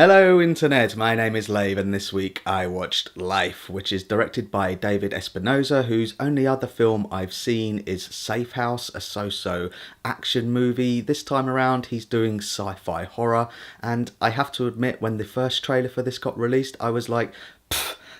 Hello Internet, my name is Lave and this week I watched Life, which is directed by David Espinosa, whose only other film I've seen is Safe House, a so-so action movie. This time around he's doing sci-fi horror, and I have to admit, when the first trailer for this got released, I was like,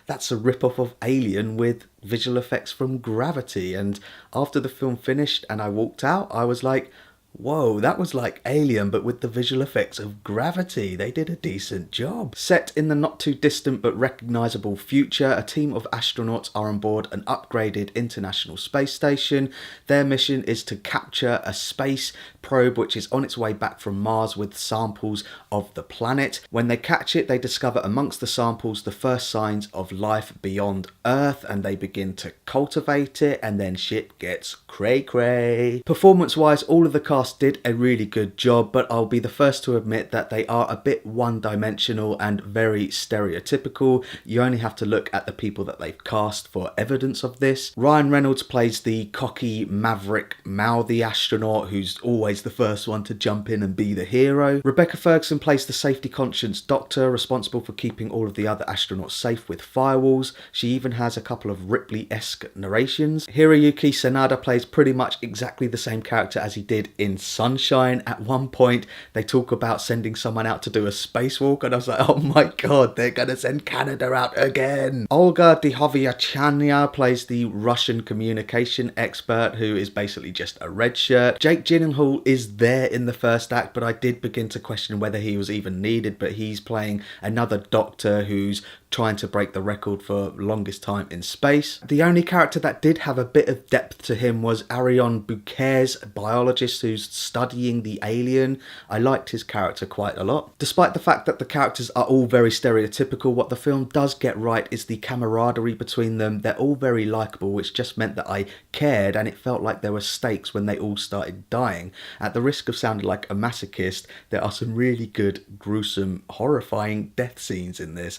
that's a rip-off of Alien with visual effects from Gravity. And after the film finished and I walked out, I was like, whoa, that was like Alien but with the visual effects of Gravity. They did a decent job. Set in the not too distant but recognisable future, a team of astronauts are on board an upgraded international space station. Their mission is to capture a space probe which is on its way back from Mars with samples of the planet. When they catch it, they discover amongst the samples the first signs of life beyond Earth, and they begin to cultivate it, and then shit gets cray-cray. Performance-wise, all of the cast did a really good job, but I'll be the first to admit that they are a bit one-dimensional and very stereotypical. You only have to look at the people that they've cast for evidence of this. Ryan Reynolds plays the cocky, maverick, mouthy astronaut who's always the first one to jump in and be the hero. Rebecca Ferguson plays the safety-conscious doctor responsible for keeping all of the other astronauts safe with firewalls. She even has a couple of Ripley-esque narrations. Hiroyuki Sanada plays pretty much exactly the same character as he did in Sunshine. At one point, they talk about sending someone out to do a spacewalk, and I was like, oh my god, they're gonna send Canada out again. Olga Dihovivhnaya plays the Russian communication expert who is basically just a red shirt. Jake Gyllenhaal is there in the first act, but I did begin to question whether he was even needed, but he's playing another doctor who's trying to break the record for longest time in space. The only character that did have a bit of depth to him was Ariyon, Bakare's biologist who's studying the alien. I liked his character quite a lot. Despite the fact that the characters are all very stereotypical, what the film does get right is the camaraderie between them. They're all very likeable, which just meant that I cared, and it felt like there were stakes when they all started dying. At the risk of sounding like a masochist, there are some really good, gruesome, horrifying death scenes in this.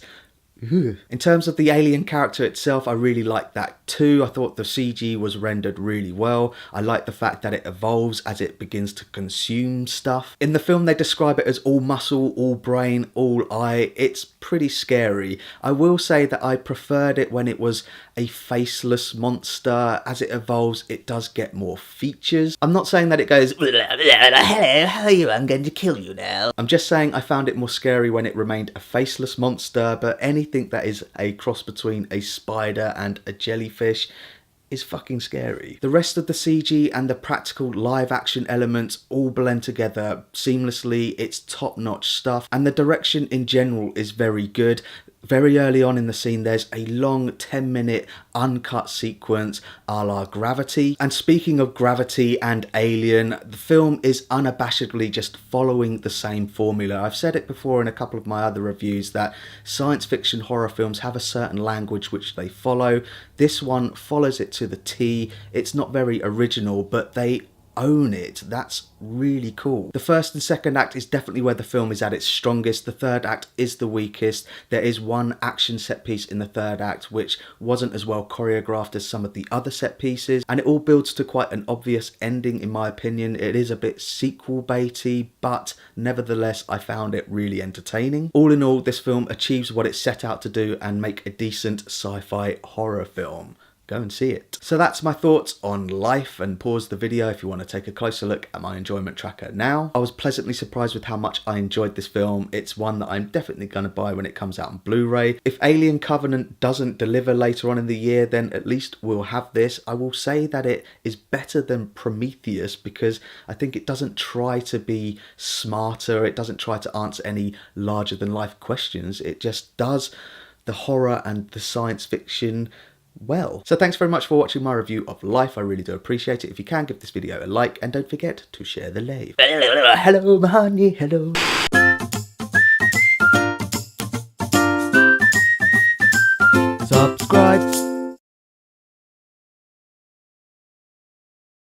In terms of the alien character itself, I really liked that too. I thought the CG was rendered really well. I like the fact that it evolves as it begins to consume stuff. In the film, they describe it as all muscle, all brain, all eye. It's pretty scary. I will say that I preferred it when it was a faceless monster. As it evolves, it does get more features. I'm not saying that it goes, hello, how are you? I'm going to kill you now. I'm just saying I found it more scary when it remained a faceless monster, but anything that is a cross between a spider and a jellyfish is fucking scary. The rest of the CG and the practical live action elements all blend together seamlessly. It's top-notch stuff, and the direction in general is very good. Very early on in the scene, there's a long 10-minute uncut sequence a la Gravity. And speaking of Gravity and Alien, the film is unabashedly just following the same formula. I've said it before in a couple of my other reviews that science fiction horror films have a certain language which they follow. This one follows it to the T. It's not very original, but they own it. That's really cool. The first and second act is definitely where the film is at its strongest. The third act is the weakest. There is one action set piece in the third act which wasn't as well choreographed as some of the other set pieces, and it all builds to quite an obvious ending in my opinion. It is a bit sequel baity, but nevertheless I found it really entertaining. All in all, this film achieves what it set out to do and make a decent sci-fi horror film. Go and see it. So that's my thoughts on Life, and pause the video if you want to take a closer look at my enjoyment tracker now. I was pleasantly surprised with how much I enjoyed this film. It's one that I'm definitely going to buy when it comes out on Blu-ray. If Alien Covenant doesn't deliver later on in the year, then at least we'll have this. I will say that it is better than Prometheus because I think it doesn't try to be smarter. It doesn't try to answer any larger than life questions. It just does the horror and the science fiction well. So thanks very much for watching my review of Life. I really do appreciate it. If you can, give this video a like, and don't forget to share the Lave. Hello, honey, hello.